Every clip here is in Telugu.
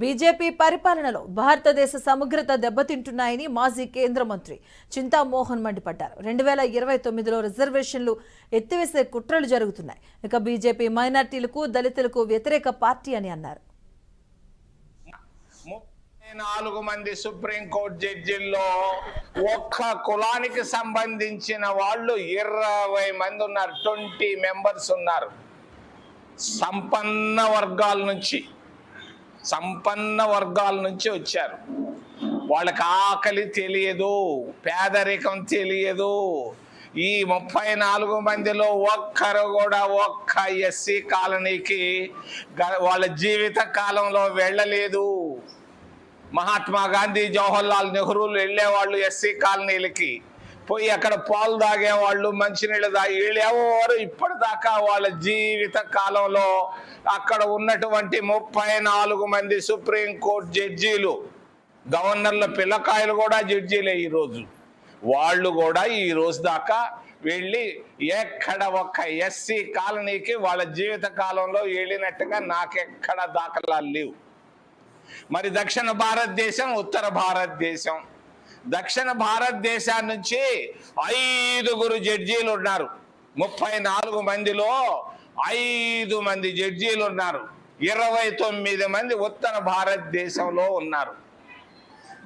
బీజేపీ పరిపాలనలో భారతదేశ సమగ్రత దెబ్బతింటున్నాయని మాజీ కేంద్ర మంత్రి చింతామోహన్ మండిపడ్డారు. 2029లో రిజర్వేషన్లు ఎత్తివేసే కుట్రలు జరుగుతున్నాయి. ఇక బీజేపీ మైనార్టీలకు, దళితులకు వ్యతిరేక పార్టీ అని అన్నారు. 34 మంది సుప్రీంకోర్టు జడ్జిల్లో ఒక్క కులానికి సంబంధించిన వాళ్ళు 20 మంది ఉన్నారు. 20 మెంబర్స్ ఉన్నారు. సంపన్న వర్గాల నుంచి వచ్చారు. వాళ్ళకి ఆకలి తెలియదు, పేదరికం తెలియదు. ఈ 34 మందిలో ఒక్కరు కూడా ఒక్క ఎస్సీ కాలనీకి వాళ్ళ జీవిత కాలంలో వెళ్ళలేదు. మహాత్మా గాంధీ, జవహర్లాల్ నెహ్రూలు వెళ్ళేవాళ్ళు ఎస్సీ కాలనీలకి పోయి అక్కడ పాలు తాగేవాళ్ళు, మంచినీళ్ళు తాగి వీళ్ళెవరు ఇప్పటిదాకా వాళ్ళ జీవిత కాలంలో అక్కడ ఉన్నటువంటి 34 మంది సుప్రీంకోర్టు జడ్జీలు, గవర్నర్ల పిల్లకాయలు కూడా జడ్జీలే ఈరోజు. వాళ్ళు కూడా ఈ రోజు దాకా వెళ్ళి ఎక్కడ ఒక్క ఎస్సీ కాలనీకి వాళ్ళ జీవిత కాలంలో వెళ్ళినట్టుగా నాకెక్కడ దాఖలాలు లేవు. మరి దక్షిణ భారతదేశం, ఉత్తర భారతదేశం. దక్షిణ భారతదేశం నుంచి 5 జడ్జీలు ఉన్నారు. 34 మందిలో 5 మంది జడ్జీలు ఉన్నారు. 29 మంది ఉత్తర భారతదేశంలో ఉన్నారు.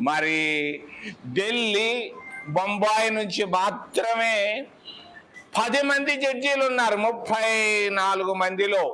మరి ఢిల్లీ, బొంబాయి నుంచి మాత్రమే 10 మంది జడ్జీలు ఉన్నారు 34 మందిలో.